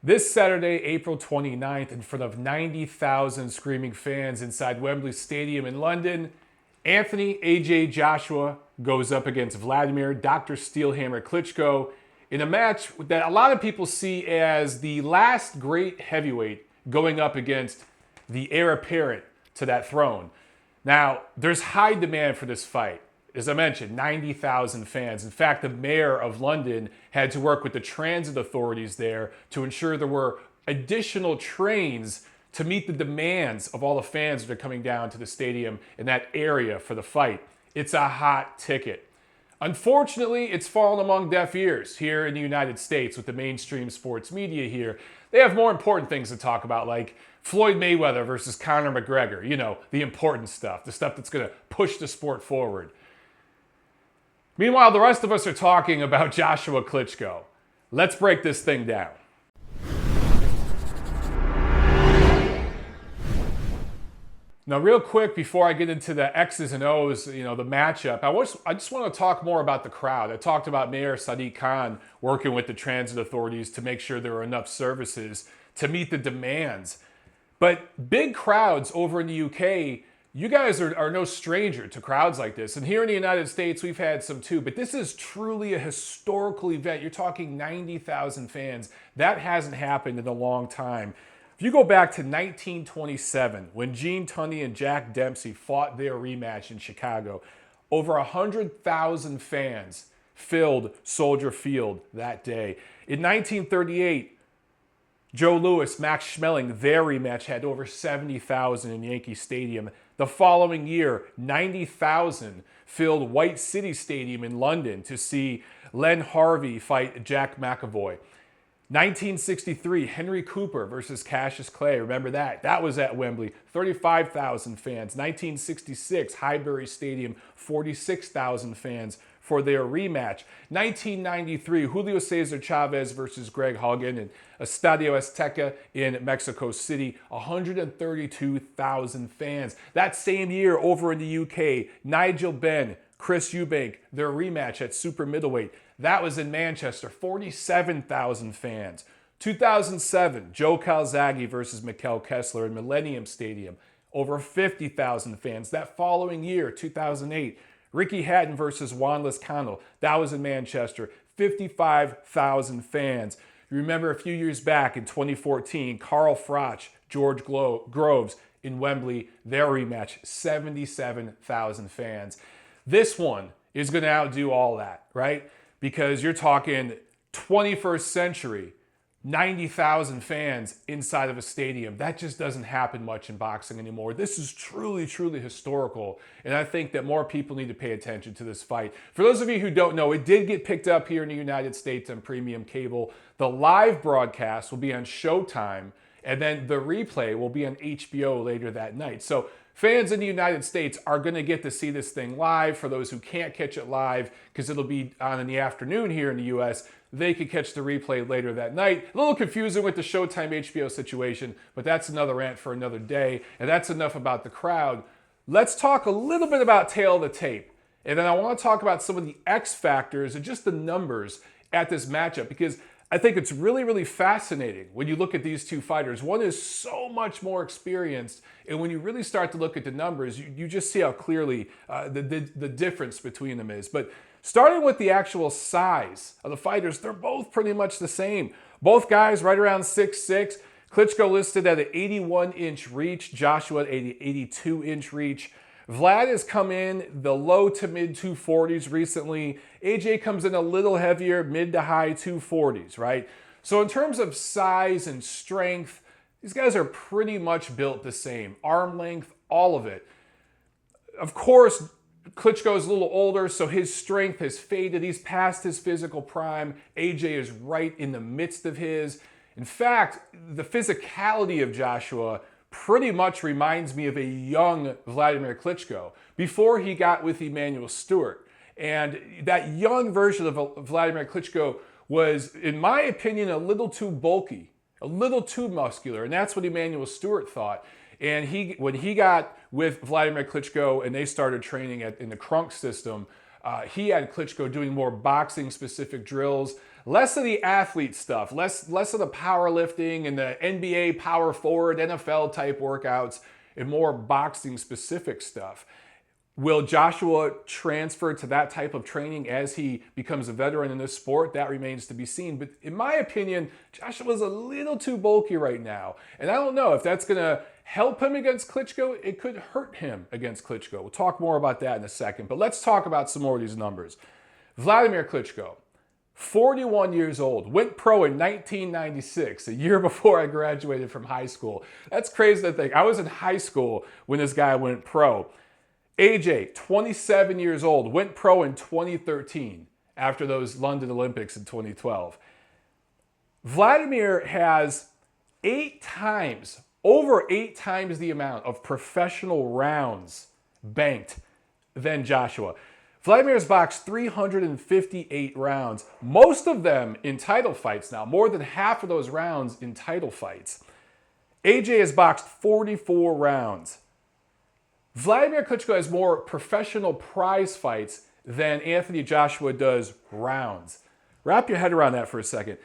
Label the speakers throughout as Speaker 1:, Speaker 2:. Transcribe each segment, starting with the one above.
Speaker 1: This Saturday, April 29th, in front of 90,000 screaming fans inside Wembley Stadium in London, Anthony AJ Joshua goes up against Wladimir Dr. Steelhammer Klitschko in a match that a lot of people see as the last great heavyweight going up against the heir apparent to that throne. Now, there's high demand for this fight. As I mentioned, 90,000 fans. In fact, the mayor of London had to work with the transit authorities there to ensure there were additional trains to meet the demands of all the fans that are coming down to the stadium in that area for the fight. It's a hot ticket. Unfortunately, it's fallen among deaf ears here in the United States with the mainstream sports media here. They have more important things to talk about, like Floyd Mayweather versus Conor McGregor. You know, the important stuff, the stuff that's going to push the sport forward. Meanwhile, the rest of us are talking about Joshua Klitschko. Let's break this thing down. Now, real quick, before I get into the X's and O's, the matchup, I just want to talk more about the crowd. I talked about Mayor Sadiq Khan working with the transit authorities to make sure there were enough services to meet the demands. But big crowds over in the UK, you guys are no stranger to crowds like this. And here in the United States, we've had some too. But this is truly a historical event. You're talking 90,000 fans. That hasn't happened in a long time. If you go back to 1927, when Gene Tunney and Jack Dempsey fought their rematch in Chicago, over 100,000 fans filled Soldier Field that day. In 1938, Joe Louis, Max Schmeling, their rematch had over 70,000 in Yankee Stadium. The following year, 90,000 filled White City Stadium in London to see Len Harvey fight Jack McAvoy. 1963, Henry Cooper versus Cassius Clay. Remember that? That was at Wembley. 35,000 fans. 1966, Highbury Stadium, 46,000 fans for their rematch. 1993, Julio Cesar Chavez versus Greg Haugen in Estadio Azteca in Mexico City, 132,000 fans. That same year over in the UK, Nigel Benn, Chris Eubank, their rematch at super middleweight. That was in Manchester, 47,000 fans. 2007, Joe Calzaghe versus Mikkel Kessler in Millennium Stadium, over 50,000 fans. That following year, 2008, Ricky Hatton versus Juan Lezcano. That was in Manchester, 55,000 fans. You remember a few years back in 2014, Carl Froch, George Groves in Wembley, their rematch, 77,000 fans. This one is going to outdo all that, right? Because you're talking 21st century, 90,000 fans inside of a stadium. That just doesn't happen much in boxing anymore. This is truly, truly historical. And I think that more people need to pay attention to this fight. For those of you who don't know, it did get picked up here in the United States on premium cable. The live broadcast will be on Showtime, and then the replay will be on HBO later that night. So fans in the United States are going to get to see this thing live. For those who can't catch it live, because it'll be on in the afternoon here in the US, they could catch the replay later that night. A little confusing with the Showtime HBO situation, but that's another rant for another day. And that's enough about the crowd. Let's talk a little bit about tail of the tape. And then I want to talk about some of the X factors and just the numbers at this matchup, because I think it's really, really fascinating when you look at these two fighters. One is so much more experienced, and when you really start to look at the numbers, you just see how clearly the difference between them is. But starting with the actual size of the fighters, they're both pretty much the same. Both guys right around 6'6". Klitschko listed at an 81-inch reach, Joshua at an 82-inch reach. Vlad has come in the low to mid 240s recently. AJ comes in a little heavier, mid to high 240s, right? So in terms of size and strength, these guys are pretty much built the same. Arm length, all of it. Of course, Klitschko is a little older, so his strength has faded. He's past his physical prime. AJ is right in the midst of his. In fact, the physicality of Joshua pretty much reminds me of a young Wladimir Klitschko before he got with Emanuel Stewart. And that young version of Wladimir Klitschko was, in my opinion, a little too bulky, a little too muscular. And that's what Emanuel Stewart thought. And when he got with Wladimir Klitschko and they started training in the Crunk system, he had Klitschko doing more boxing-specific drills, Less of the athlete stuff, less of the powerlifting and the NBA power forward, NFL type workouts, and more boxing specific stuff. Will Joshua transfer to that type of training as he becomes a veteran in this sport? That remains to be seen. But in my opinion, Joshua's a little too bulky right now. And I don't know if that's going to help him against Klitschko. It could hurt him against Klitschko. We'll talk more about that in a second. But let's talk about some more of these numbers. Wladimir Klitschko, 41 years old, went pro in 1996, a year before I graduated from high school. That's crazy to think. I was in high school when this guy went pro. AJ, 27 years old, went pro in 2013 after those London Olympics in 2012. Wladimir has over 8 times the amount of professional rounds banked than Joshua. Vladimir's boxed 358 rounds, most of them in title fights now, more than half of those rounds in title fights. AJ has boxed 44 rounds. Wladimir Klitschko has more professional prize fights than Anthony Joshua does rounds. Wrap your head around that for a second.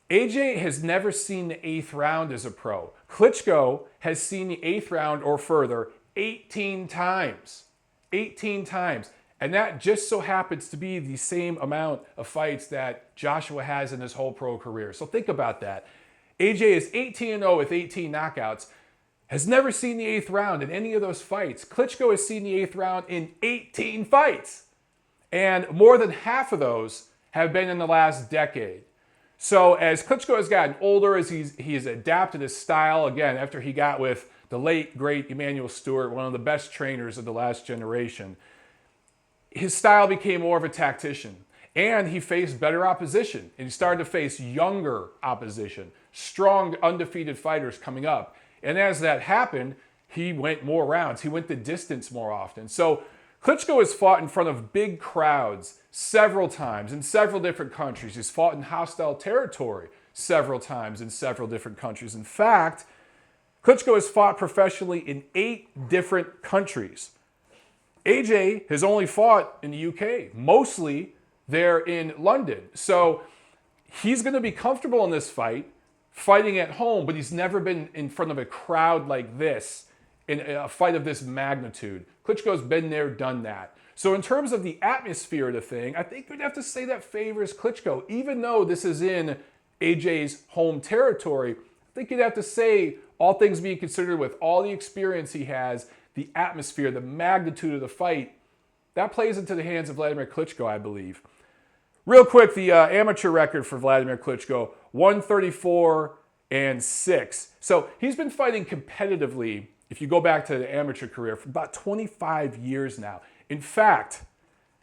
Speaker 1: AJ has never seen the 8th round as a pro. Klitschko has seen the 8th round or further 18 times. 18 times. And that just so happens to be the same amount of fights that Joshua has in his whole pro career. So think about that. AJ is 18-0 with 18 knockouts. Has never seen the 8th round in any of those fights. Klitschko has seen the 8th round in 18 fights. And more than half of those have been in the last decade. So as Klitschko has gotten older, as he's adapted his style, again, after he got with the late, great Emanuel Stewart, one of the best trainers of the last generation, his style became more of a tactician. And he faced better opposition. And he started to face younger opposition, strong, undefeated fighters coming up. And as that happened, he went more rounds. He went the distance more often. So Klitschko has fought in front of big crowds several times in several different countries. He's fought in hostile territory several times in several different countries. In fact, Klitschko has fought professionally in 8 different countries. AJ has only fought in the UK, mostly there in London. So he's going to be comfortable in this fight, fighting at home, but he's never been in front of a crowd like this in a fight of this magnitude. Klitschko's been there, done that. So in terms of the atmosphere of the thing, I think we'd have to say that favors Klitschko. Even though this is in AJ's home territory, I think you'd have to say, all things being considered, with all the experience he has, the atmosphere, the magnitude of the fight, that plays into the hands of Wladimir Klitschko, I believe. Real quick, the amateur record for Wladimir Klitschko, 134-6. So he's been fighting competitively, if you go back to the amateur career, for about 25 years now. In fact,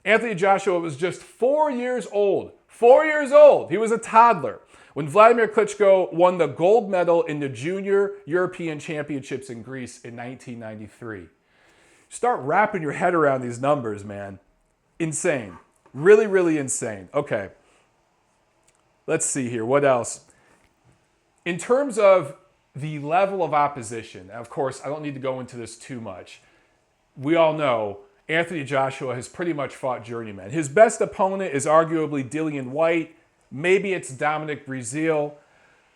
Speaker 1: Anthony Joshua was just 4 years old. 4 years old. He was a toddler when Wladimir Klitschko won the gold medal in the Junior European Championships in Greece in 1993. Start wrapping your head around these numbers, man. Insane. Really, really insane. Okay. Let's see here. What else? In terms of the level of opposition, of course, I don't need to go into this too much. We all know Anthony Joshua has pretty much fought journeymen. His best opponent is arguably Dillian Whyte. Maybe it's Dominic Breazeale.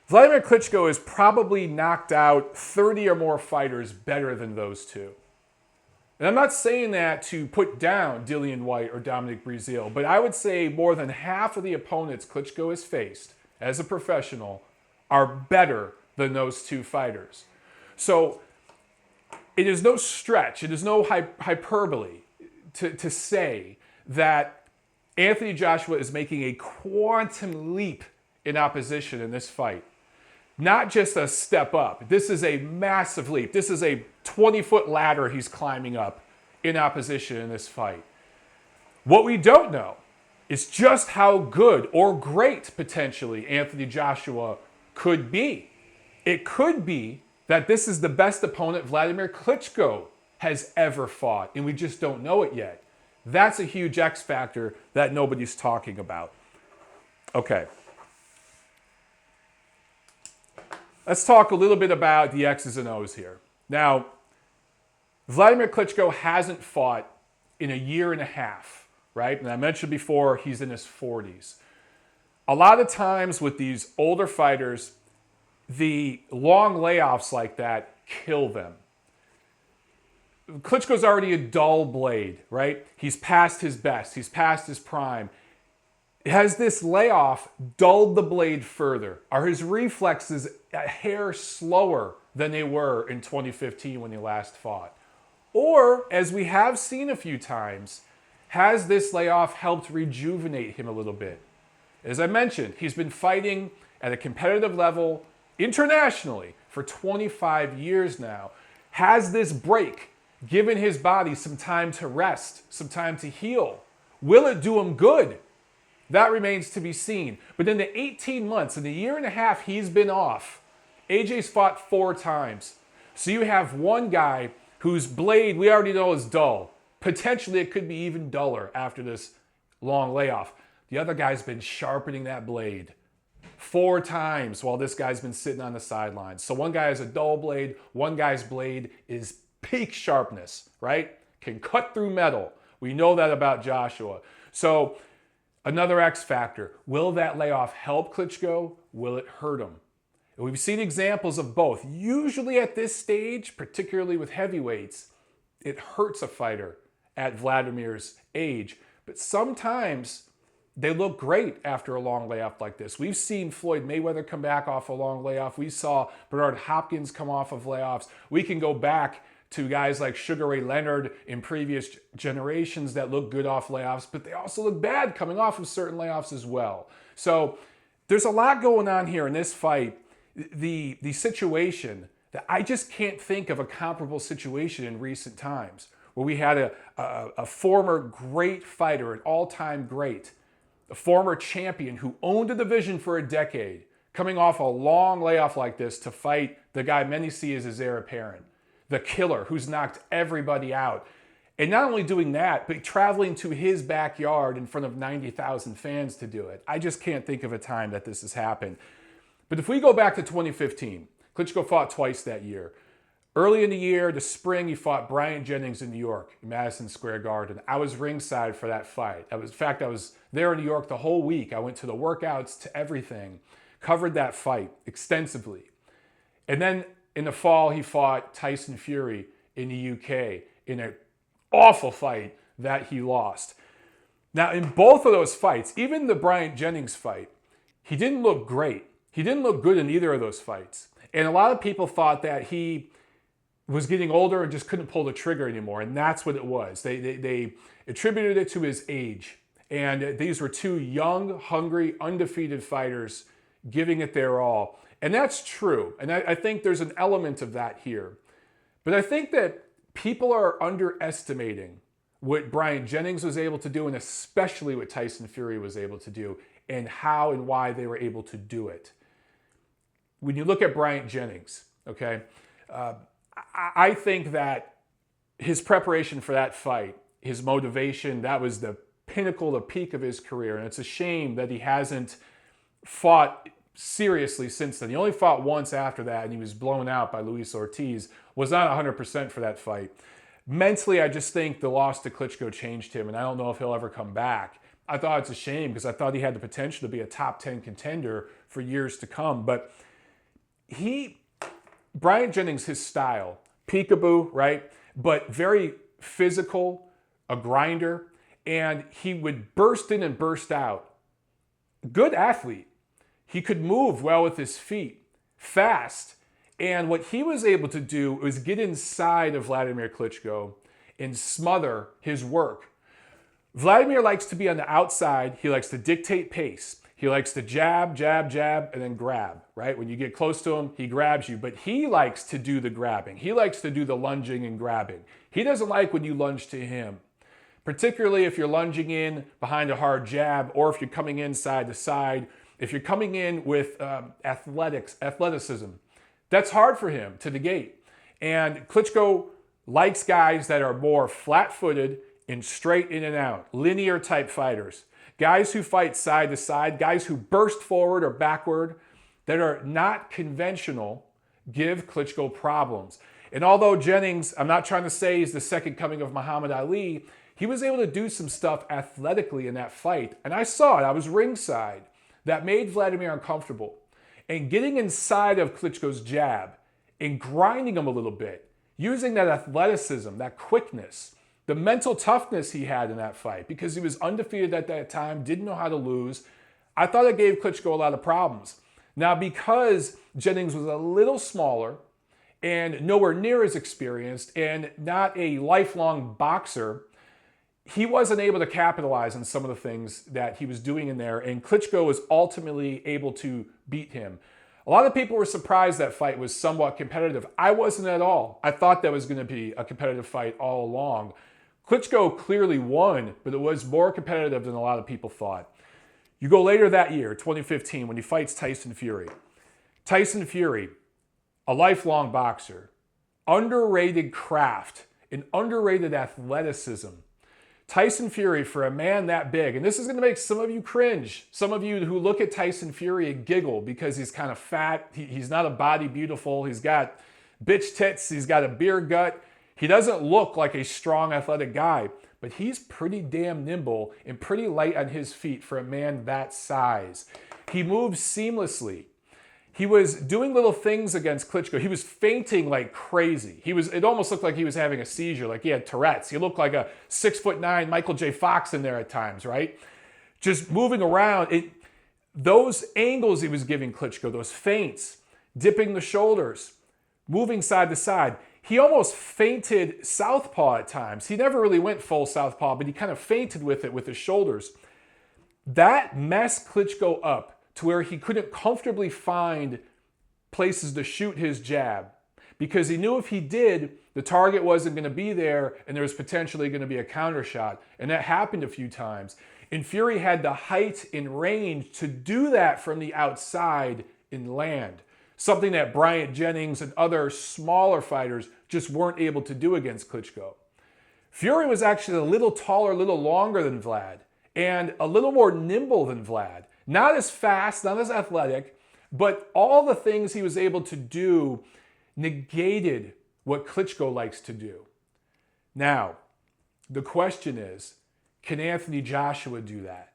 Speaker 1: Wladimir Klitschko has probably knocked out 30 or more fighters better than those two. And I'm not saying that to put down Dillian Whyte or Dominic Breazeale, but I would say more than half of the opponents Klitschko has faced as a professional are better than those two fighters. So it is no stretch, it is no hyperbole to say that Anthony Joshua is making a quantum leap in opposition in this fight. Not just a step up. This is a massive leap. This is a 20-foot ladder he's climbing up in opposition in this fight. What we don't know is just how good or great, potentially, Anthony Joshua could be. It could be that this is the best opponent Wladimir Klitschko has ever fought, and we just don't know it yet. That's a huge X factor that nobody's talking about. Okay. Let's talk a little bit about the X's and O's here. Now, Wladimir Klitschko hasn't fought in a year and a half, right? And I mentioned before, he's in his 40s. A lot of times with these older fighters, the long layoffs like that kill them. Klitschko's already a dull blade, right? He's past his best. He's past his prime. Has this layoff dulled the blade further? Are his reflexes a hair slower than they were in 2015 when he last fought? Or, as we have seen a few times, has this layoff helped rejuvenate him a little bit? As I mentioned, he's been fighting at a competitive level internationally for 25 years now. Has this break given his body some time to rest, some time to heal? Will it do him good? That remains to be seen. But in the 18 months, in the year and a half he's been off, AJ's fought 4 times. So you have one guy whose blade we already know is dull. Potentially it could be even duller after this long layoff. The other guy's been sharpening that blade 4 times while this guy's been sitting on the sidelines. So one guy has a dull blade, one guy's blade is peak sharpness, right? Can cut through metal. We know that about Joshua. So another X factor. Will that layoff help Klitschko? Will it hurt him? And we've seen examples of both. Usually at this stage, particularly with heavyweights, it hurts a fighter at Vladimir's age. But sometimes they look great after a long layoff like this. We've seen Floyd Mayweather come back off a long layoff. We saw Bernard Hopkins come off of layoffs. We can go back to guys like Sugar Ray Leonard in previous generations that look good off layoffs, but they also look bad coming off of certain layoffs as well. So there's a lot going on here in this fight. The situation that I just can't think of a comparable situation in recent times where we had a former great fighter, an all-time great, a former champion who owned a division for a decade, coming off a long layoff like this to fight the guy many see as his heir apparent, the killer who's knocked everybody out. And not only doing that, but traveling to his backyard in front of 90,000 fans to do it. I just can't think of a time that this has happened. But if we go back to 2015, Klitschko fought twice that year. Early in the year, the spring, he fought Bryant Jennings in New York, in Madison Square Garden. I was ringside for that fight. In fact, I was there in New York the whole week. I went to the workouts, to everything, covered that fight extensively. And then in the fall, he fought Tyson Fury in the UK in an awful fight that he lost. Now, in both of those fights, even the Bryant Jennings fight, he didn't look great. He didn't look good in either of those fights. And a lot of people thought that he was getting older and just couldn't pull the trigger anymore. And that's what it was. They attributed it to his age. And these were 2 young, hungry, undefeated fighters giving it their all. And that's true. And I think there's an element of that here. But I think that people are underestimating what Bryant Jennings was able to do, and especially what Tyson Fury was able to do, and how and why they were able to do it. When you look at Bryant Jennings, okay, I think that his preparation for that fight, his motivation, that was the pinnacle, the peak of his career. And it's a shame that he hasn't fought seriously since then. He only fought once after that, and he was blown out by Luis Ortiz. Was not 100% for that fight. Mentally, I just think the loss to Klitschko changed him, and I don't know if he'll ever come back. I thought it's a shame because I thought he had the potential to be a top 10 contender for years to come. But Bryant Jennings, his style, peekaboo, right? But very physical, a grinder, and he would burst in and burst out. Good athlete. He could move well with his feet, fast. And what he was able to do was get inside of Wladimir Klitschko and smother his work. Wladimir likes to be on the outside. He likes to dictate pace. He likes to jab, jab, jab, and then grab, right? When you get close to him, he grabs you. But he likes to do the grabbing. He likes to do the lunging and grabbing. He doesn't like when you lunge to him, particularly if you're lunging in behind a hard jab or if you're coming in side to side. If you're coming in with athleticism, that's hard for him to negate. And Klitschko likes guys that are more flat-footed and straight in and out, linear type fighters. Guys who fight side to side, guys who burst forward or backward, that are not conventional, give Klitschko problems. And although Jennings, I'm not trying to say he's the second coming of Muhammad Ali, he was able to do some stuff athletically in that fight. And I saw it, I was ringside. that made Wladimir uncomfortable. And getting inside of Klitschko's jab and grinding him a little bit, using that athleticism, that quickness, the mental toughness he had in that fight, because he was undefeated at that time, didn't know how to lose. I thought it gave Klitschko a lot of problems. Now, because Jennings was a little smaller and nowhere near as experienced and not a lifelong boxer, he wasn't able to capitalize on some of the things that he was doing in there, and Klitschko was ultimately able to beat him. A lot of people were surprised that fight was somewhat competitive. I wasn't at all. I thought that was going to be a competitive fight all along. Klitschko clearly won, but it was more competitive than a lot of people thought. You go later that year, 2015, when he fights Tyson Fury. Tyson Fury, a lifelong boxer, underrated craft, and underrated athleticism. Tyson Fury, for a man that big, and this is going to make some of you cringe. Some of you who look at Tyson Fury and giggle because he's kind of fat. He's not a body beautiful. He's got bitch tits. He's got a beer gut. He doesn't look like a strong, athletic guy, but he's pretty damn nimble and pretty light on his feet for a man that size. He moves seamlessly. He was doing little things against Klitschko. He was feinting like crazy. It almost looked like he was having a seizure, like he had Tourette's. He looked like a 6'9" Michael J. Fox in there at times, right? Just moving around. Those angles he was giving Klitschko, those feints, dipping the shoulders, moving side to side. He almost feinted southpaw at times. He never really went full southpaw, but he kind of feinted with it with his shoulders. That messed Klitschko up to where he couldn't comfortably find places to shoot his jab, because he knew if he did, the target wasn't going to be there and there was potentially going to be a counter shot. And that happened a few times. And Fury had the height and range to do that from the outside and land. Something that Bryant Jennings and other smaller fighters just weren't able to do against Klitschko. Fury was actually a little taller, a little longer than Vlad, and a little more nimble than Vlad. Not as fast, not as athletic, but all the things he was able to do negated what Klitschko likes to do. Now, the question is, can Anthony Joshua do that?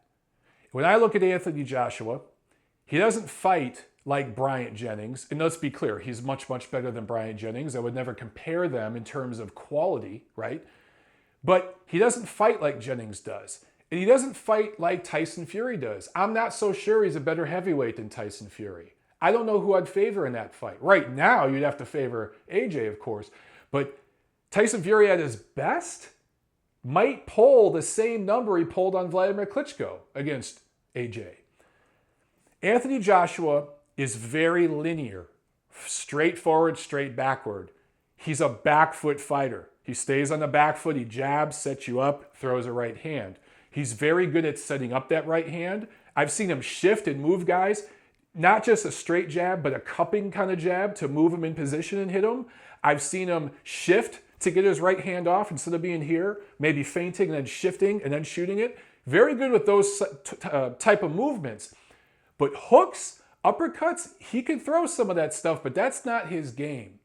Speaker 1: When I look at Anthony Joshua, he doesn't fight like Bryant Jennings. And let's be clear, he's much, much better than Bryant Jennings. I would never compare them in terms of quality, right? But he doesn't fight like Jennings does. And he doesn't fight like Tyson Fury does. I'm not so sure he's a better heavyweight than Tyson Fury. I don't know who I'd favor in that fight. Right now, you'd have to favor AJ, of course. But Tyson Fury at his best might pull the same number he pulled on Wladimir Klitschko against AJ. Anthony Joshua is very linear, straightforward, straight backward. He's a back foot fighter. He stays on the back foot, he jabs, sets you up, throws a right hand. He's very good at setting up that right hand. I've seen him shift and move guys, not just a straight jab, but a cupping kind of jab to move him in position and hit him. I've seen him shift to get his right hand off instead of being here, maybe feinting and then shifting and then shooting it. Very good with those type of movements. But hooks, uppercuts, he can throw some of that stuff, but that's not his game.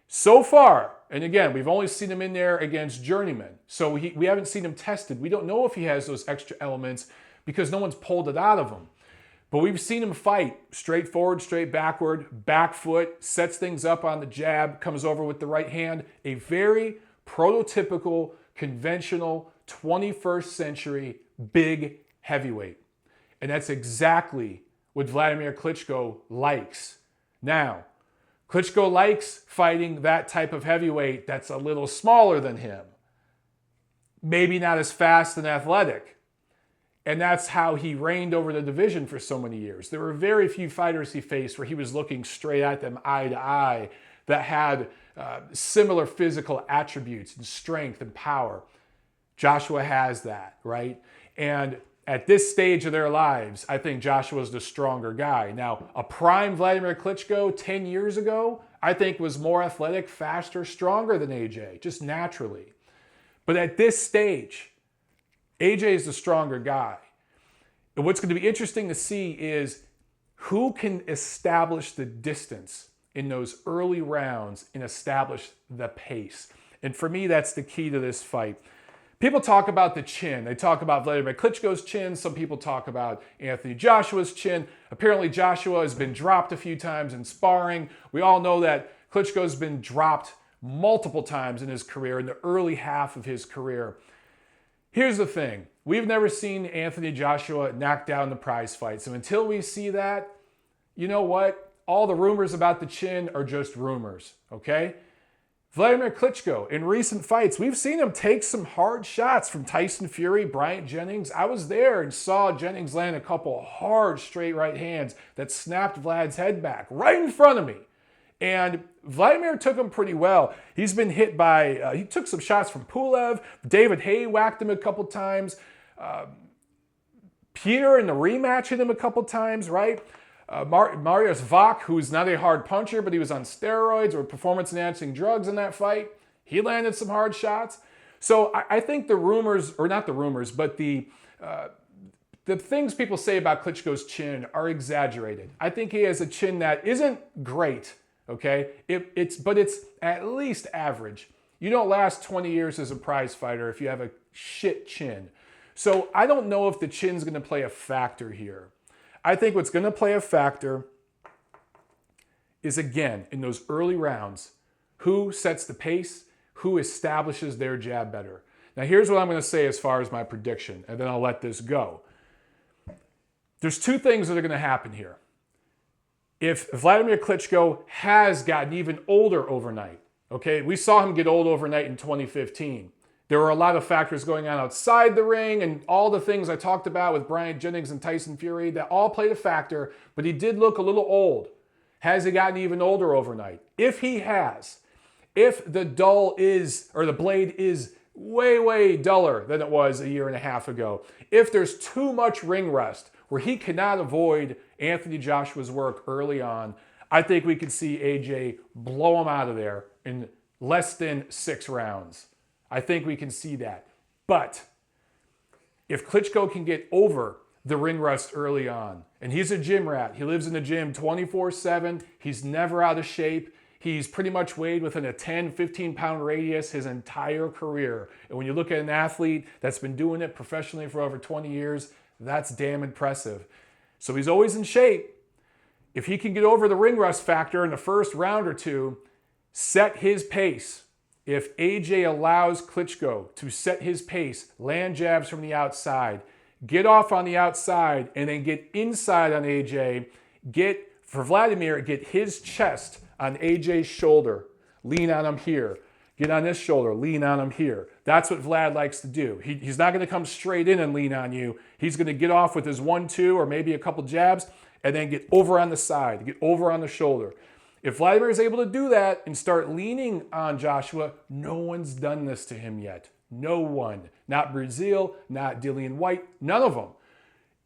Speaker 1: So far, and again, we've only seen him in there against journeymen, so we haven't seen him tested. We don't know if he has those extra elements because no one's pulled it out of him. But we've seen him fight straight forward, straight backward, back foot, sets things up on the jab, comes over with the right hand. A very prototypical, conventional, 21st century big heavyweight. And that's exactly what Wladimir Klitschko likes. Now, Klitschko likes fighting that type of heavyweight that's a little smaller than him. Maybe not as fast and athletic. And that's how he reigned over the division for so many years. There were very few fighters he faced where he was looking straight at them eye to eye that had similar physical attributes and strength and power. Joshua has that, right? And at this stage of their lives, I think Joshua's the stronger guy. Now, a prime Wladimir Klitschko 10 years ago, I think was more athletic, faster, stronger than AJ, just naturally. But at this stage, AJ is the stronger guy. And what's going to be interesting to see is who can establish the distance in those early rounds and establish the pace. And for me, that's the key to this fight. People talk about the chin. They talk about Wladimir Klitschko's chin. Some people talk about Anthony Joshua's chin. Apparently Joshua has been dropped a few times in sparring. We all know that Klitschko's been dropped multiple times in his career, in the early half of his career. Here's the thing. We've never seen Anthony Joshua knock down the prize fight. So until we see that, you know what? All the rumors about the chin are just rumors, okay? Wladimir Klitschko, in recent fights, we've seen him take some hard shots from Tyson Fury, Bryant Jennings. I was there and saw Jennings land a couple hard straight right hands that snapped Vlad's head back right in front of me. And Wladimir took him pretty well. He's been hit by, he took some shots from Pulev. David Haye whacked him a couple times. Peter in the rematch hit him a couple times, right? Mariusz Wach, who's not a hard puncher, but he was on steroids or performance-enhancing drugs in that fight. He landed some hard shots. So I think the rumors, or not the rumors, but the things people say about Klitschko's chin are exaggerated. I think he has a chin that isn't great, okay? But it's at least average. You don't last 20 years as a prize fighter if you have a shit chin. So I don't know if the chin's going to play a factor here. I think what's going to play a factor is, again, in those early rounds, who sets the pace, who establishes their jab better. Now, here's what I'm going to say as far as my prediction, and then I'll let this go. There's two things that are going to happen here. If Wladimir Klitschko has gotten even older overnight, okay, we saw him get old overnight in 2015. There were a lot of factors going on outside the ring and all the things I talked about with Bryant Jennings and Tyson Fury that all played a factor, but he did look a little old. Has he gotten even older overnight? If he has, if the the blade is way, way duller than it was a year and a half ago, if there's too much ring rust where he cannot avoid Anthony Joshua's work early on, I think we could see AJ blow him out of there in less than 6 rounds. I think we can see that. But if Klitschko can get over the ring rust early on, and he's a gym rat, he lives in the gym 24/7, he's never out of shape, he's pretty much weighed within a 10, 15-pound radius his entire career. And when you look at an athlete that's been doing it professionally for over 20 years, that's damn impressive. So he's always in shape. If he can get over the ring rust factor in the first round or two, set his pace. If AJ allows Klitschko to set his pace, land jabs from the outside, get off on the outside, and then get inside on AJ, for Wladimir, get his chest on AJ's shoulder, lean on him here. Get on this shoulder, lean on him here. That's what Vlad likes to do. He's not going to come straight in and lean on you. He's going to get off with his 1-2 or maybe a couple jabs and then get over on the side, get over on the shoulder. If Wladimir is able to do that and start leaning on Joshua, no one's done this to him yet. No one. Not Brazil, not Dillian White, none of them.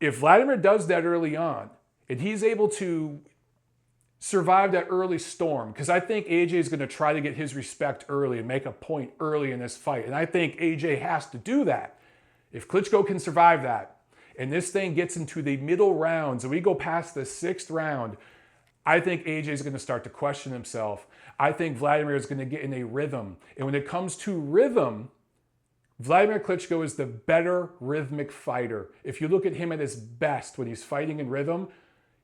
Speaker 1: If Wladimir does that early on and he's able to survive that early storm, because I think AJ is going to try to get his respect early and make a point early in this fight. And I think AJ has to do that. If Klitschko can survive that and this thing gets into the middle rounds and we go past the 6th round, I think AJ is going to start to question himself. I think Wladimir is going to get in a rhythm. And when it comes to rhythm, Wladimir Klitschko is the better rhythmic fighter. If you look at him at his best when he's fighting in rhythm,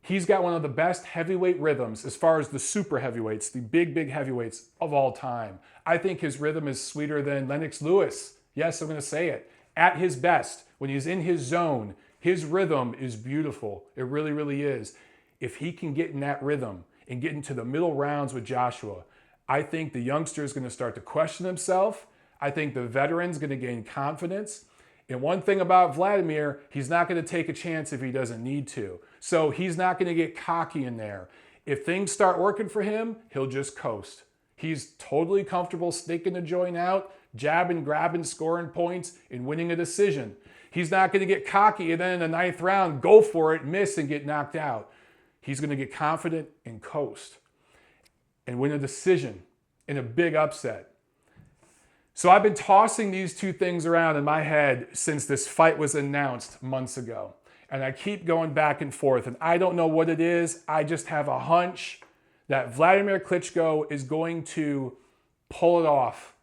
Speaker 1: he's got one of the best heavyweight rhythms as far as the super heavyweights, the big, big heavyweights of all time. I think his rhythm is sweeter than Lennox Lewis. Yes, I'm going to say it. At his best, when he's in his zone, his rhythm is beautiful. It really, really is. If he can get in that rhythm and get into the middle rounds with Joshua, I think the youngster is going to start to question himself. I think the veteran's going to gain confidence. And one thing about Wladimir, he's not going to take a chance if he doesn't need to. So he's not going to get cocky in there. If things start working for him, he'll just coast. He's totally comfortable sticking the joint out, jabbing, grabbing, scoring points, and winning a decision. He's not going to get cocky and then in the 9th round, go for it, miss, and get knocked out. He's going to get confident and coast and win a decision in a big upset. So I've been tossing these two things around in my head since this fight was announced months ago. And I keep going back and forth. And I don't know what it is. I just have a hunch that Wladimir Klitschko is going to pull it off.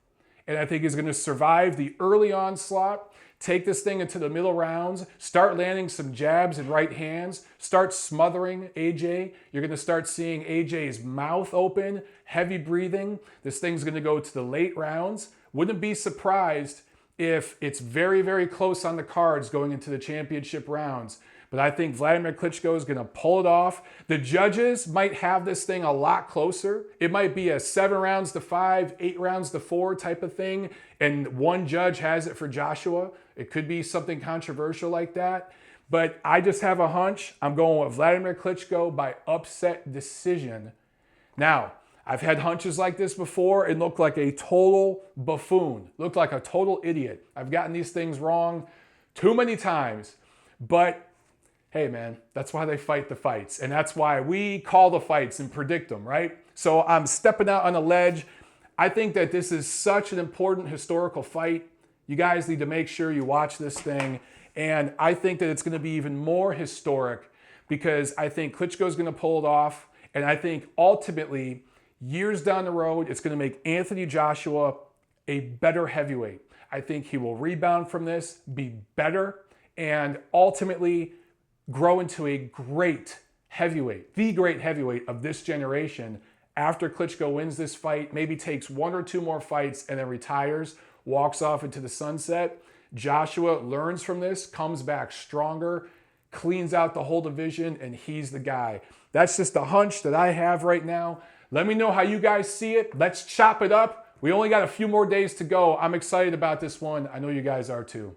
Speaker 1: and I think he's going to survive the early onslaught, take this thing into the middle rounds, start landing some jabs and right hands, start smothering AJ. You're going to start seeing AJ's mouth open, heavy breathing. This thing's going to go to the late rounds. Wouldn't be surprised if it's very, very close on the cards going into the championship rounds. But I think Wladimir Klitschko is going to pull it off. The judges might have this thing a lot closer. It might be a 7 rounds to 5, 8 rounds to 4 type of thing, and one judge has it for Joshua. It could be something controversial like that. But I just have a hunch. I'm going with Wladimir Klitschko by upset decision. Now, I've had hunches like this before and looked like a total buffoon, looked like a total idiot. I've gotten these things wrong too many times, but hey man, that's why they fight the fights, and that's why we call the fights and predict them, right? So I'm stepping out on a ledge. I think that this is such an important historical fight. You guys need to make sure you watch this thing, and I think that it's going to be even more historic because I think Klitschko's going to pull it off, and I think ultimately, years down the road, it's going to make Anthony Joshua a better heavyweight. I think he will rebound from this, be better, and ultimately grow into a great heavyweight, the great heavyweight of this generation after Klitschko wins this fight, maybe takes 1 or 2 more fights and then retires, walks off into the sunset. Joshua learns from this, comes back stronger, cleans out the whole division, and he's the guy. That's just a hunch that I have right now. Let me know how you guys see it. Let's chop it up. We only got a few more days to go. I'm excited about this one. I know you guys are too.